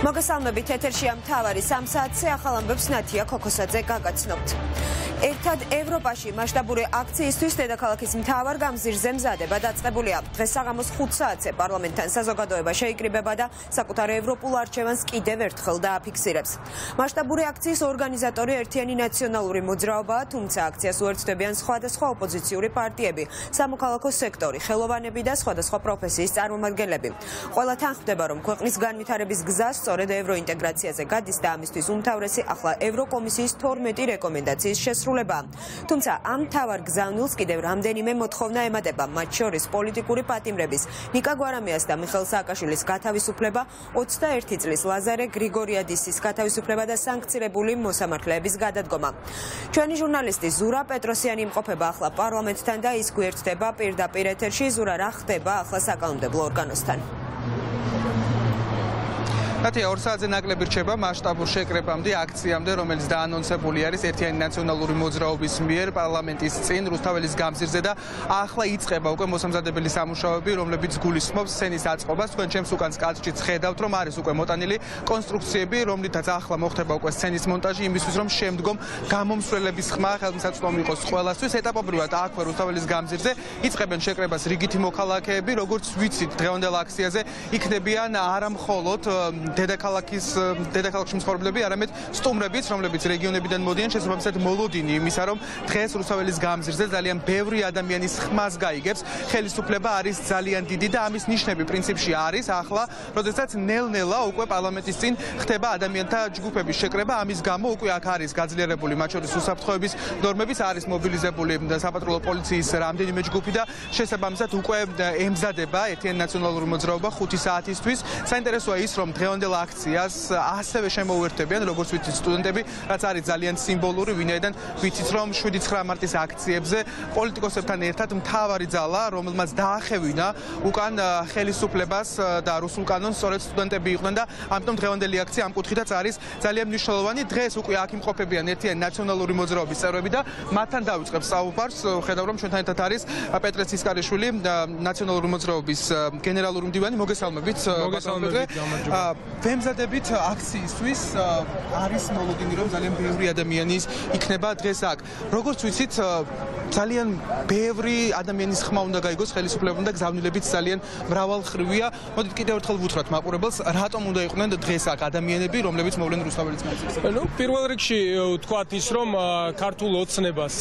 მოგესალმებით, ეთერშია მთავარი 3 საათზე ახალ ამბებს ნათია ქოქოსაძე გაგაცნობთ. ერთად ევროპაში მასშტაბური აქციისთვის დედაქალაქის მთავარ გამზირზე მზადება დაწყებულია. დღეს საღამოს 5 საათზე პარლამენტთან საზოგადოება შეიკრიბება და საკუთარ ევროპულ არჩევანს კიდევ ერთხელ დააფიქსირებს. მასშტაბური აქციის ორგანიზატორი ერთიანი ნაციონალური მოძრაობაა, თუმცა აქციას უერთდებიან სხვადასხვა ოპოზიციური პარტიები, სამოქალაქო სექტორი, ხელოვანები და სხვადასხვა პროფესიის წარმომადგენლები. ყველა თანხმდება, რომ ქვეყნის განვითარების გზა სწორედ ევროინტეგრაციაზე გადის და ამისთვის უმთავრესი ახლა ევროკომისიის 12 რეკომენდაციის შესრულება. თუმცა ამ მთავარ გზავნილს კიდევ რამდენიმე მოთხოვნა ემატება, მათ შორის პოლიტიკური პატიმრების, ნიკა გვარამიას და მიხეილ სააკაშვილის გათავისუფლება, 21 წლის ლაზარე გრიგორიადისის გათავისუფლება და სანქცირებული მოსამართლეების გადადგომა. ჩვენი ჟურნალისტი ზურა პეტროსიანი იმყოფება ახლა პარლამენტთან და ის გვერდდება პირდაპირ ეთერში. ზურა, რა ხდება ახლა საკანონმდებლო ორგანოსთან? ნათია 2 საათზე ნაკლები რჩება მასშტაბურ შეკრებამდე აქციამდე, რომელიც დაანონსებული არის ერთიანი ნაციონალური მოძრაობის მიერ პარლამენტის წინ რუსთაველის გამზირზე და ახლა იწყება უკვე მოსამზადებელი სამუშაოები, რომლებიც გულისხმობს სცენის აწყობას. თქვენ ჩემს უკან კადრშიც ხედავთ, რომ არის უკვე მოტანილი კონსტრუქციები, რომლითაც ახლა მოხდება უკვე სცენის მონტაჟი, იმისთვის რომ შემდგომ გამომსვლელების ხმა ხელმისაწვდომი იყოს ყველასთვის. ეტაპობრივად აქვე რუსთაველის გამზირზე იწყებენ შეკრებას რიგითი მოქალაქეები, როგორც ვიცით, დღევანდელ აქციაზე იქნებიან არა მხოლოდ დედაქალაქში მცხოვრებლები, არამედ სტუმრებიც, რომლებიც რეგიონებიდან მოდიან, შესაბამისად მოლოდინი იმისა, რომ დღეს რუსთაველის გამზირზე ძალიან ბევრი ადამიანის ხმას გაიგებს. ხელისუფლება არის ძალიან დიდი და ამის ნიშნები პრინციპში არის ახლა, როდესაც ნელ-ნელა უკვე პარლამენტის წინ ხდება ადამიანთა ჯგუფების შეკრება, ამის გამო უკვე აქ არის გაძლიერებული მათ შორის უსაფრთხოების ნორმებიც, არის მობილიზებული საპატრულო პოლიციის რამდენიმე ჯგუფი და შესაბამისად უკვე ემზადება ერთიანი ნაციონალური მოძრაობა 5 საათისთვის. საინტერესოა ის, რომ დღევანდელ აქციას ასევე შემოუერთებიან, როგორც ვიცით, სტუდენტები, რაც არის ძალიან სიმბოლური, ვინაიდან ვიცით, რომ 7-9 მარტის აქციებზე პოლიტიკოსებთან ერთად მთავარი ძალა, რომელმაც დაახევინა უკან ხელისუფლებას და რუსულ კანონს, სწორედ სტუდენტები იყვნენ და ამიტომ დღევანდელი აქცია ამ კუთხითაც არის ძალიან მნიშვნელოვანი. დღეს უკვე აქ იმყოფებიან ერთიანი ნაციონალური მოძრაობის წევრები და მათთან დავიწყებთ საუბარს. ხედავ, რომ ჩვენთან ერთად არის პეტრე ცისკარიშვილი, ნაციონალური მოძრაობის გენერალური მდივანი. მოგესალმებით. ვემზადებით აქციისთვის, არის მოლოდინი, რომ ძალიან ბევრი ადამიანი იქნება დღეს აქ. როგორც ვიცით, ძალიან ბევრი ადამიანის ხმა უნდა გაიგოს ხელისუფლებამ და გზავნილებიც ძალიან მრავალხრივია. მოდით კიდევ ერთხელ ვუთხრათ მაყურებელს, რატომ უნდა იყვნენ დღეს აქ ადამიანები, რომლებიც მოვლენ რუსთაველის გამზირზე? პირველ რიგში ვთქვათ ის, რომ ქართულ ოცნებას,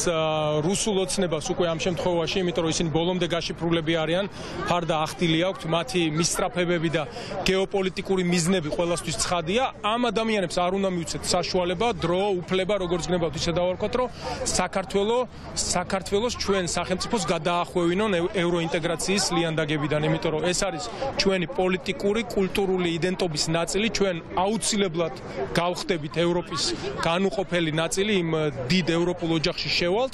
რუსულ ოცნებას უკვე ამ შემთხვევაში, იმიტომ რომ ისინი ბოლომდე გაშიფრულები არიან, ფარდა ახდილი აქვთ, მათი მისწრაფებები და გეოპოლიტიკური მიზნები ყველასთვის ცხადია. ამ ადამიანებს არ უნდა მივცეთ საშუალება, დრო, უფლება, როგორც გნებავთ ისე დავარქვათ, რომ საქართველოს ჩვენ სახელმწიფოს გადაახვევინონ ევროინტეგრაციის ლიანდაგებიდან, იმიტომ რომ ეს არის ჩვენი პოლიტიკური, კულტურული იდენტობის ნაწილი, ჩვენ აუცილებლად გავხდებით ევროპის განუყოფელი ნაწილი, იმ დიდ ევროპულ ოჯახში შევალთ.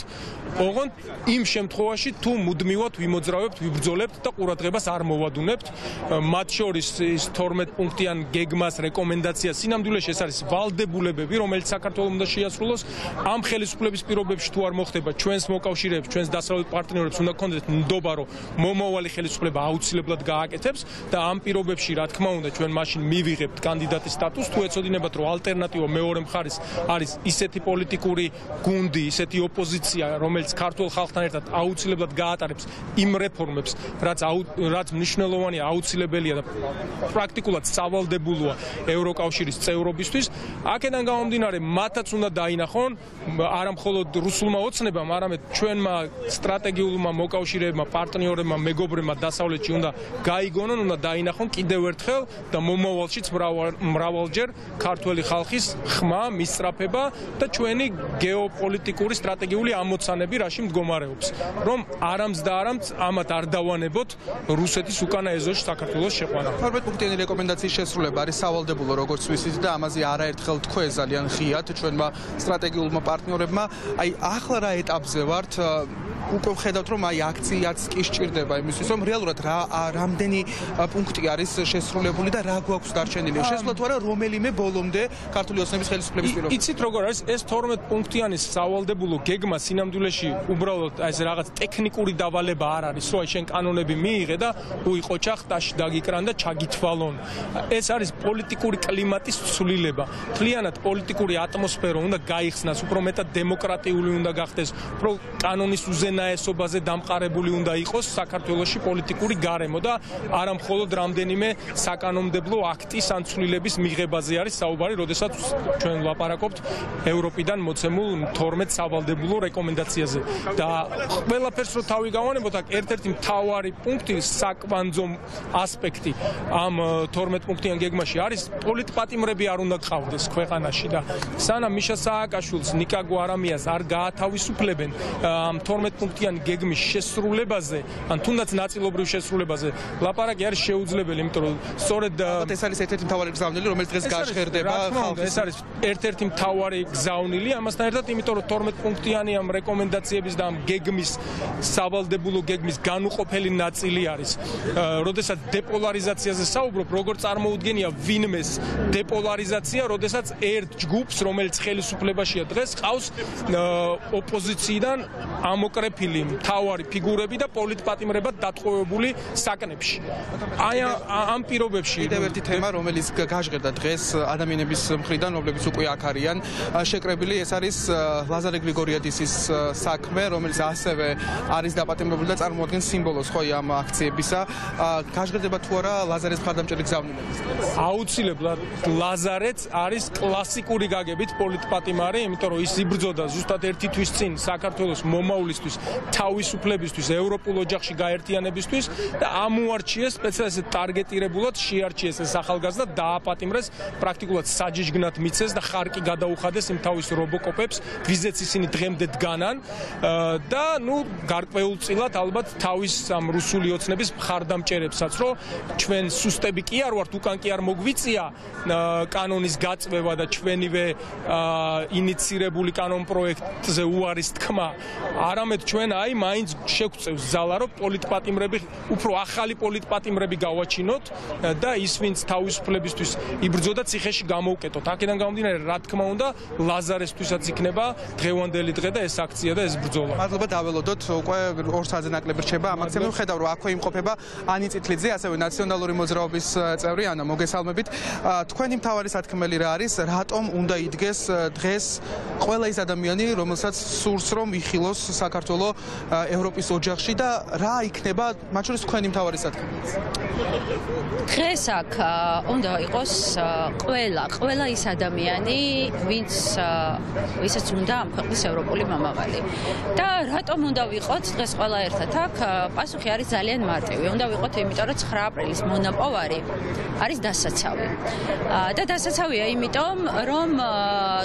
ოღონდ იმ შემთხვევაში თუ მუდმივად ვიმოძრავებთ, ვიბრძოლებთ და ყურადღებას არ მოვადუნებთ, მათ შორის ის 12 პუნქტიან გეგმას, რეკომენდაციას, სინამდვილეში ეს არის ვალდებულებები, რომელიც საქართველოს უნდა შეასრულოს. ამ ხელისუფლების პირობებში თუ არ მოხდება, ჩვენს მოკავშირეებს, ჩვენს დასავლეთ პარტნიორებს უნდა გქონდეთ ნდობა, რომ მომავალი ხელისუფლება აუცილებლად გააკეთებს და ამ პირობებში, რა თქმა უნდა, ჩვენ მაშინ მივიღებთ კანდიდატის სტატუსს, თუ ეცოდინებათ, რომ ალტერნატივა მეორე მხარის არის ისეთი პოლიტიკური გუნდი, ისეთი ოპოზიცია, რომელიც ქართულ ხალხთან ერთად აუცილებლად გაატარებს იმ რეფორმებს, რაც მნიშვნელოვანია, აუცილებელია და პრაქტიკულად სავალდებულოა ევროკავშირის წევრობისთვის. აქედან გამომდინარე, მათაც უნდა დაინახონ, არა მხოლოდ რუსულმა ოცნებამ, არამედ ჩვენმა სტრატეგიულმა მოკავშირეებმა, პარტნიორებმა, მეგობრებმა დასავლეთში უნდა გაიგონონ, უნდა დაინახონ კიდევ ერთხელ და მომავალშიც მრავალჯერ ქართველი ხალხის ხმა, მისწრაფება და ჩვენი გეოპოლიტიკური სტრატეგიული ამოცანები რაში მდგომარეობს, რომ არამც და არამც ამათ არ დავანებოთ რუსეთის უკანა ეზოში საქართველოს შეყვანა. 12 პუნქტიანი რეკომენდაციის შესრულება არის სავალდებულო, როგორც ვიცით და ამაზე არაერთხელ თქვენ ძალიან ღიად ჩვენმა სტრატეგიულმა პარტნიორებმა. აი ახლა რა ეტაპზე ვართ? უკვე ვხედავთ რომ აი აქციაც კი სჭირდება იმისთვის რომ რეალურად რამდენი პუნქტი არის შესრულებული და რა გვაქვს დარჩენილი შესაძლოა თუ არა რომელიმე ბოლომდე ქართული ოცნების ხელისუფლების პირობებში იცით როგორ არის ეს 12 პუნქტიანი სავალდებულო გეგმა სინამდვილეში უბრალოდ ეს რაღაც ტექნიკური დავალება არ არის რომ შენ კანონები მიიღე და უიყო ჩახტაში დაგიკრან და ჩაგითვალონ ეს არის პოლიტიკური კლიმატის ცვლილება მთლიანად პოლიტიკური ატმოსფერო უნდა გაიხსნას უფრო მეტად დემოკრატიული უნდა გახდეს უფრო კანონის უზენაესობაზე დამყარებული უნდა იყოს საქართველოში პოლიტიკური გარემო და არა მხოლოდ რამდენიმე საკანონმდებლო აქტის ან ცვლილების მიღებაზე არის საუბარი, როდესაც ჩვენ ვლაპარაკობთ ევროპიდან მოცემულ 12 სავალდებულო რეკომენდაციაზე და ყველაფერს რო თავი გავანებოთ, აქ ერთ-ერთი მთავარი პუნქტი, საკვანძო ასპექტი ამ 12 პუნქტიან გეგმაში არის პოლიტპატიმრები არ უნდა გყავდეს ქვეყანაში და სანამ მიშა სააკაშვილს, ნიკა გვარამიას არ გაათავისუფლებენ ამ 12 პუნქტიანი გეგმის შესრულებაზე, ან თუნდაც ნაწილობრივ შესრულებაზე, ლაპარაკი არის შეუძლებელი, იმიტომ რომ სწორედ ეს არის ერთ-ერთი მთავარი გზავნილი, რომელიც დღეს გაშხერდება ხალხის. ეს არის ერთ-ერთი მთავარი გზავნილი, ამასთან ერთად, იმიტომ რომ 12 პუნქტიანი ამ რეკომენდაციების და ამ გეგმის სავალდებულო გეგმის განუყოფელი ნაწილი არის. როდესაც დეპოლარიზაციაზე საუბრობ, როგორ წარმოუდგენია ვინმეს დეპოლარიზაცია, როდესაც ერთ ჯგუფს, რომელიც ხელისუფლებაშია დღეს, ყავს ოპოზიციიდან ამოკრეფილი მთავარი ფიგურები და პოლიტპატიმრებად დატყვევებული საკნებში. აი ამ პირობებში კიდევ ერთი თემა, რომელიც გაჟღერდა დღეს ადამიანების მხრიდან, რომლებიც უკვე აქ არიან შეკრებილი, ეს არის ლაზარე გრიგორიადისის საქმე, რომელიც ასევე არის დაპატიმრებული და წარმოადგენს სიმბოლოს ხო ამ აქციებისა. გაჟღერდება თუ არა ლაზარეს მხარდამჭერი გზავნილების? აუცილებლად ლაზარეც არის კლასიკური გაგებით პოლიტპატიმარი, იმიტომ რომ ის იბრძოდა ზუსტად ერთი თვის წინ საქართველოს მომავლისთვის, თავისუფლებისთვის, ევროპულ ოჯახში გაერთიანებისთვის და ამოარჩიეს სპეციალურად ტარგეტირებულად შეარჩიეს ეს ახალგაზრდა და დააპატიმრეს პრაქტიკულად საჯიჯგნად მიცეს და ხარკი გადაუხადეს იმ თავის რობოკოპებს, ვიზეც ისინი დღემდე დგანან და ნუ გარკვეულწილად ალბათ თავის ამ რუსული ოცნების მხარდამჭერებსაც, რომ ჩვენ სუსტები კი არ ვართ, უკან კი არ მოგვიწია კანონის გაწვევა და ჩვენივე ინიცირებული კანონ პროექტზე უარის თქმა, არამედ ჩვენ აი მაინც შეგვწევს ზალა, რომ პოლიტპატიმრები, უფრო ახალი პოლიტპატიმრები გავაჩინოთ და ის ვინც თავისუფლებისთვის იბრძოდა ციხეში გამოვკეტოთ. აქედან გამომდინარე, რა თქმა უნდა, ლაზარესთვისაც იქნება დღევანდელი დღე და ეს აქცია და ეს ბრძოლა. მადლობა, დაველოდოთ, უკვე 2 საათზე ნაკლები რჩება ამ აქციამ. ვხედავ, რომ აქვე იმყოფება ანი წითლიძე, ასევე ნაციონალური მოძრაობის წევრი ანა, მოგესალმებით. თქვენი მთავარი სათქმელი რა არის? რატომ უნდა იდგეს დღეს ყველა ის ადამიანი, რომელსაც სურს რომ იხილოს საქართველოს ევროპის ოჯახში და რა იქნება მათ შორის თქვენი მთავარი სათქმელი? დღეს აქ უნდა იყოს ყველა ის ადამიანი, ვისაც უნდა ამ ქვეყნის ევროპული მომავალი. და რატომ უნდა ვიყოთ დღეს ყველა ერთად აქ? პასუხი არის ძალიან მარტივი. უნდა ვიყოთ, იმიტომ რომ 9 აპრილის მონაპოვარი არის დასაცავი. და დასაცავია იმიტომ, რომ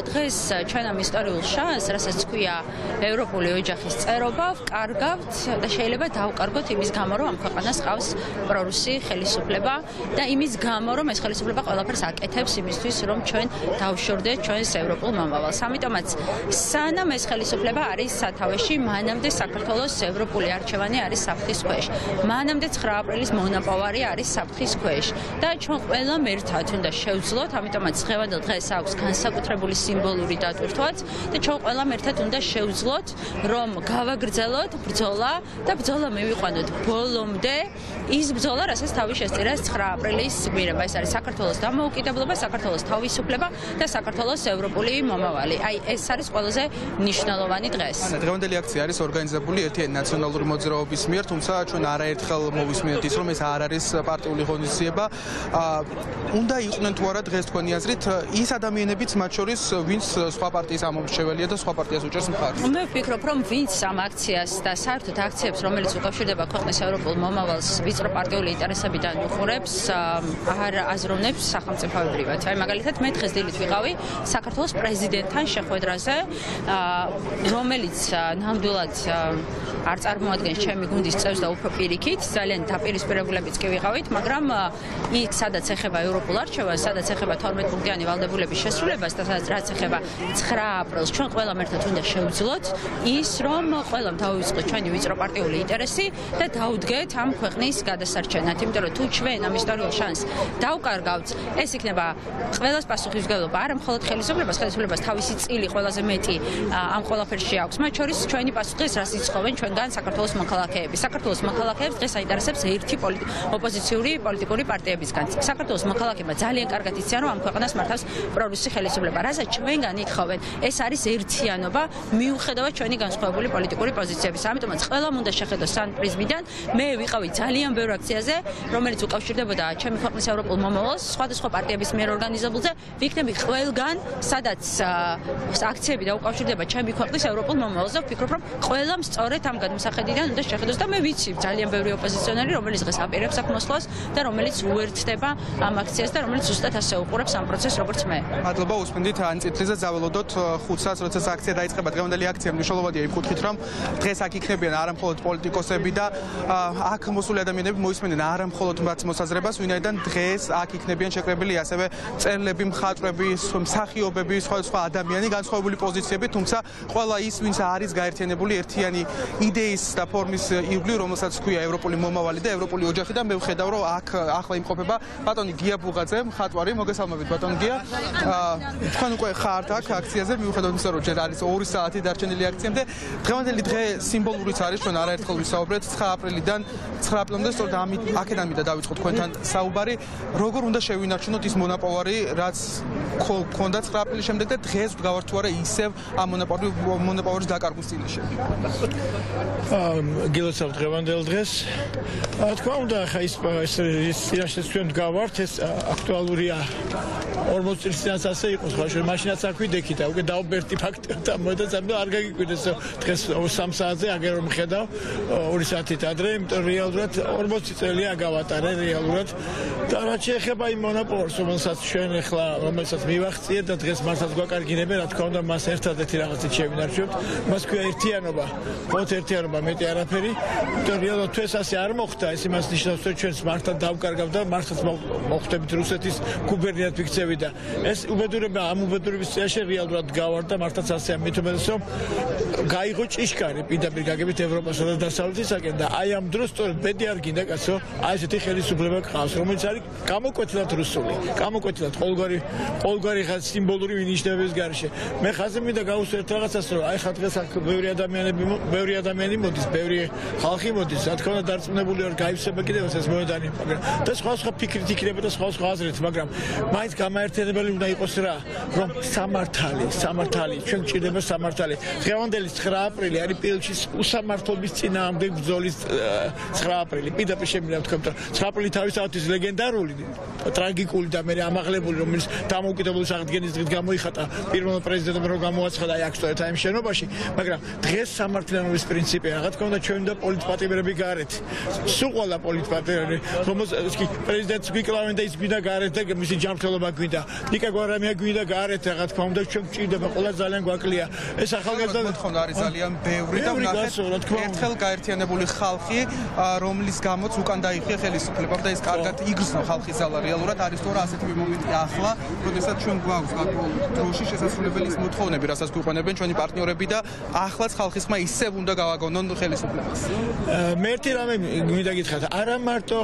დღეს ჩვენ ამ ისტორიულ შანსს, რასაც ქვია ევროპული ოჯახის წერობა, ვკარგავთ და შეიძლება დავკარგოთ იმის გამო, რომ ამ ქვეყანას ყავს პრორუსი ხელისუფლება და იმის გამო, რომ ეს ხელისუფლება ყველაფერს აკეთებს იმისთვის, რომ ჩვენ დავშორდეთ ჩვენს ევროპულ მომავალს. ამიტომაც სანამ ეს ხელისუფლება არის სათავეში, მანამდე საქართველოს ევროპული არჩევანი არის საფრთხის ქვეშ. მანამდე 9 აპრილის მონაპოვარი არის საფრთხის ქვეშ და ჩვენ ყველამ ერთად უნდა შევძლოთ, ამიტომაც დღევანდელ დღეს აქვს განსაკუთრებული სიმბოლური დატვირთვაც და ჩვენ ყველამ ერთად უნდა შევძლოთ, რომ გავაგრძელოთ ბრძოლა და ბრძოლა მივიყვანოთ ბოლომდე, ის ბრძოლა, რასაც თავი შესწირა 9 აპრილის გმირება. ეს არის საქართველოს დამოუკიდებლობა, საქართველოს თავისუფლება და საქართველოს ევროპული მომავალი. აი ეს არის ყველაზე მნიშვნელოვანი დღეს. დღევანდელი აქცია არის ორგანიზებული ერთიანი ნაციონალური მოძრაობის მიერ, თუმცა ჩვენ არაერთხელ მოვისმინეთ ის, რომ ეს არ არის პარტიული ღონისძიება. უნდა იყვნენ თუ არა დღეს თქვენი აზრით ის ადამიანებიც მათ შორის, ვინც სხვა პარტიის ამომრჩეველია და სხვა პარტიას უჭერს მხარს? მე ვფიქრობ, რომ ვინც ამ აქციას და საერთოდ აქციებს, რომელიც უკავშირდება ქვეყნის ევროპულ მომავალს ვიწრო პარტიული ინტერესებიდან უხურებს, არ აზროვნებს სახელმწიფოებრივად. აი მაგალითად, მე დღეს დილით ვიყავი საქართველოს პრეზიდენტთან შეხვედრაზე, რომელიც ნამდვილად არ წარმოადგენს ჩემი გუნდის წევს და უფრო პირიქით, ძალიან დაპირისპირებულებიც კი ვიყავით, მაგრამ იქ სადაც ეხება ევროპულ არჩევანს, სადაც ეხება 12 პუნქტიანი ვალდებულების შესრულებას და სადაც რაც ეხება 9 აპრილს, ჩვენ ყველამ ერთად უნდა შევძლოთ ის, რომ ყველამ დავივიწყოთ ჩვენი ვიწრო პარტიული ინტერესი და დავუდგეთ ამ ქვეყნის გადასარჩენად, იმიტომ რომ თუ ჩვენ ამ ისტორიულ შანსს დავკარგავთ, ეს იქნება ყველას პასუხისმგებლობა, არა მხოლოდ ხელისუფლებას თავისი წილი ყველაზე მეტი ამ ყველაფერში აქვს, მათ შორის ჩვენი პასუხის რას იცხოვენ ჩვენგან საქართველოს მოქალაქეები. საქართველოს მოქალაქეებს დღეს აინტერესებს ერთი ოპოზიციური პოლიტიკური პარტიებისგან. საქართველოს მოქალაქეებმა ძალიან კარგად იციან, რომ ამ ქვეყანას მართავს პრორუსი ხელისუფლება. რასაც ჩვენგან ითხოვენ, ეს არის ერთიანობა, მიუხედავად ჩვენი განსხვავებული პოლიტიკური პოზიციების. ამიტომაც ყველამ უნდა შეხედოს სამ პრიზმიდან. მე ვიყავი ძალიან ბევრ აქციაზე, რომელიც უკავშირდებოდა ჩემი ქვეყნის ევროპულ მომავალს, სხვადასხვა პარტიების მიერ ორგანიზებულზე. ვიქნები ყველგან, სადაც აქციები დაუკავშირდება ჩემი ქვეყნის ევროპულ მომავალს და ვფიქრობ, რომ ყველამ სწორედ ამ გადმოსახედიდან უნდა შეხედოს და მე ვიცი ძალიან ბევრი ოპოზიციონერი, რომელიც დღეს აპირებს აქ მოსვლას და რომელიც უერთდება ამ აქციას და რომელიც ზუსტად ასე უყურებს ამ პროცესს, როგორც მე. მადლობა, უსმენდით ანწითლიზე ზაველოდოთ 5 საათს, როდესაც აქცია დაიწყება. დღევანდელი აქცია მნიშვნელოვანია იმ კუთხით, რომ დღეს აქ იქნებიან არა მხოლოდ პოლიტიკოსები და აქ მოსული ადამიანები მოისმენენ არა მხოლოდ მათ მოსაზრებას, ვინაიდან დღეს აქ იქნებიან შეკრებილი ასევე წერილები, მხატვრები, მსახიობები, სხვადასხვა ადამიანი განსხვავებული პოზიციები, თუმცა ყველა ის, ვინც არის გაერთიანებული ერთიანი იდეის და ფორმის ირგვლივ, რომელსაც ჰქვია ევროპული მომავალი და ევროპული ოჯახი და მე ვხედავ, რომ აქ ახლა იმყოფება ბატონი გია ბუღაძე, მხატვარი, მოგესალმებით ბატონ გია. თქვენ უკვე ხართ აქ აქციაზე, მიუხედავად იმისა, რომ ჯერ არის 2 საათი დარჩენილი აქციამდე. დღევანდელი დღე სიმბოლურიც არის, ჩვენ არაერთხელ ვისაუბრეთ 9 აპრილიდან 9 აპრილამდე, სწორედ აქედან მინდა დავიწყოთ თქვენთან საუბარი, როგორ უნდა შევინარჩუნოთ ის მონაპოვარი, რაც ქონდა 9 აპრილის შემდეგ და დღეს ვდგავართ თუ არა ისევ ამ მონაპოვარის დაკარგვის წინაშე. გილოცავ დღევანდელ დღეს. თქვა უნდა ხა ის წინაშე ჩვენ ვდგავართ, ეს აქტუალურია 40 წლის წინაც ასე იყოს, ხო, მაშინაც აქ ვიდექი და უკვე დაუბერტი ფაქტია მოედა და არ გაგიკვირდეს დღეს 3 საათზე აგერ რომ ხედავ 2 საათით ადრე, იმიტომ რეალურად 40 წელია გავატარე რეალურად და რაც შეეხება იმ მონაპოვარს, რომელსაც მივახციეთ და დღეს მართლაც გვაკარგინებენ, რა თქმა უნდა, მას ერთადერთი რაღაცით შევინარჩუნებთ, მას ქვია ერთიანობა, მხოლოდ ერთიანობა, მეტი არაფერი, იმიტომ რეალურად თუ ეს ასე არ მოხდა, ეს იმას ნიშნავს, რომ ჩვენს მართლაც დავკარგავ და მართლაც მოხვდებით რუსეთის გუბერნიად ვიქცევი და ეს უბედურება ამ უბედურების წინაშე რეალურად გავარ და მართლაც ასეა, მით უმეტეს რომ გაიღო ჭიშკარი პირდაპირ გაგებით ევროპასა და დასავლეთისაკენ და აი ამ დროს სწორედ ბედი არ გინდა კაცო, აი ესეთი ხელისუფლება გყავს, რომელიც არის გამოკვეთილად რუსული, გამოკვეთილად ყოველგვარი სიმბოლური მინიშნების გარშე. მე ხაზე მინდა გავუსვერთ რაღაცას, რომ აი ხა დღეს აქ ბევრი ადამიანი მოდის, ბევრი ხალხი მოდის, რა თქმა უნდა დარწმუნებული ვარ გაივსება კიდევ ეს მოედანი, მაგრამ და სხვა ფიქრით იქნება და სხვა აზრით, მაგრამ მაინც გამაერთიანებელი უნდა იყოს რა, რომ სამართალი, ჩვენ გვჭირდება სამართალი. დღევანდელი 9 აპრილი არის პირველში უსამართლობის წინააღმდეგ ბრძოლის 9 აპრილი. პირდაპირ შემინა ვთქვათ, რომ 9 აპრილი თავისთავად ლეგენდარული, ტრაგიკული და მე ამაღლებული, რომელიც დამოუკიდებლობის აღდგენის დღით გამოიხატა პირველ პრეზიდენტმა რომ გამოაცხადა აი აქ სწორედ ამ შენობაში, მაგრამ დღეს სამართლიანობის პრინციპია, რა თქმა უნდა ჩვენ და პოლიტპატიმრები გარეთ. სულ ყველა პოლიტპატიმრები, რომელსაც კი პრეზიდენტს გვიკლავენ და ის გვინდა გარეთ და მისი ჯანმრთელობა გვინდა. ნიკა გვარამია გვინდა გარეთ, რა თქმა უნდა ჩვენ გვჭირდება, ყველა ძალიან გვაკლია. ეს ახალგაზრდა მოთხოვნა არის ძალიან ბევრი და ვნახეთ ერთხელ გაერთიანებული ხალხი, რომლის გამოც უკან დაიხია ხელისუფლება და ეს კარგად იგრძნო ხალხის ძალა რეალურად არის თორე ასეთი მომენტი ახლა, როდესაც ჩვენ გვაქვს დროში შესაძლებელი მოთხოვნები, რასაც გვიყვანებენ ჩვენი პარტნიორები და ახლაც ხალხის ხმა ისევ უნდა გავაგონონ ხელისუფლებას. მე ერთი რამე მინდა გითხრათ, არა მარტო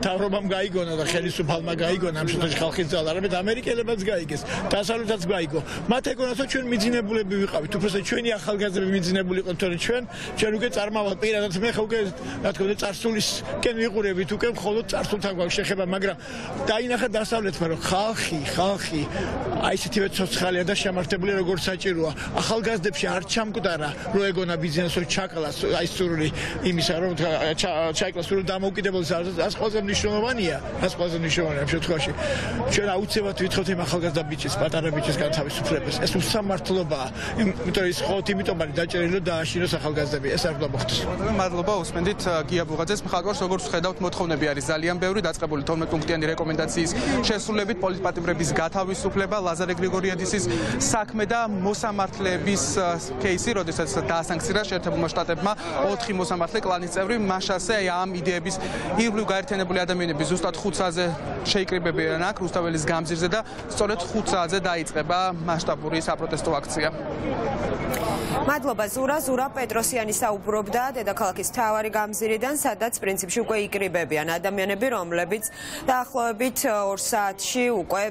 თავრობამ გაიგონა და ხელისუფალმა გაიგონა ამ შემთხვევაში ხალხის ძალა, არამედ ამერიკელებიც გაიგეს, დასავლეთაც გაიგო. მათ ეგონათ, რომ ჩვენ მიძინებულები ვიყავით, უბრალოდ ჩვენი ახალგაზრდები მიძინებული იყო, თორე ჩვენ უკვე წარმავალ პირადად მე ხო უკვე რა თქმა უნდა წარსულისკენ ვიყურებით, უკვე მხოლოდ წარსულთან გვაქვს შეხება, მაგრამ დაინახა დასავლეთმა, რომ ხალხი აი ესეთივე ცოცხალია და შემართებული როგორც საჭიროა. ახალგაზრდებში არ ჩამკვდარა, რომ ეგონა ბიზნესო ჩაკლას, აი სურვილი იმისა, რომ ჩაიკლას სურვილი დამოუკიდებლობის ეს ყველაზე მნიშვნელოვანია, ამ შემთხვევაში. ჩვენ აუცილებლად ვითხოვთ იმ ახალგაზრდა ბიჭის, პატარა ბიჭის განთავისუფლებას. ეს უსამართლობაა, იმიტომ ის ხოთ იმიტომ არის დაჭერილი და დააშინოს ახალგაზრდები. ეს არ უნდა მოხდეს. მადლობა, უსმენდით გია ბუღაძეს, მხატვარს, როგორც ხედავთ, მოთხოვნები არის ძალიან ბევრი, დაწყებული 12 პუნქტიანი რეკომენდაციის შესრულებით, პოლიტპატიმრების გათავისუფლება, ლაზარე გრიგორიადისის საქმე და მოსამართლეების кейსი, როდესაც დაასანქცირა შეერთებულმა შტატებმა 4 მოსამართლე კლანის წევრი, მაშასე ამ იდეების ირგვლივ გაერთიანებული ადამიანები ზუსტად 5-ზე შეიკრიბებიან აქ რუსთაველის გამზირზე და სწორედ 5 საათზე დაიწყება მასშტაბური საპროტესტო აქცია. მადლობა ზურა პეტროსიანი საუბრობდა დედაქალაქის მთავარი გამზირიდან, სადაც პრინციპში უკვე იკრიბებიან ადამიანები, რომლებიც დაახლოებით 2 საათში უკვე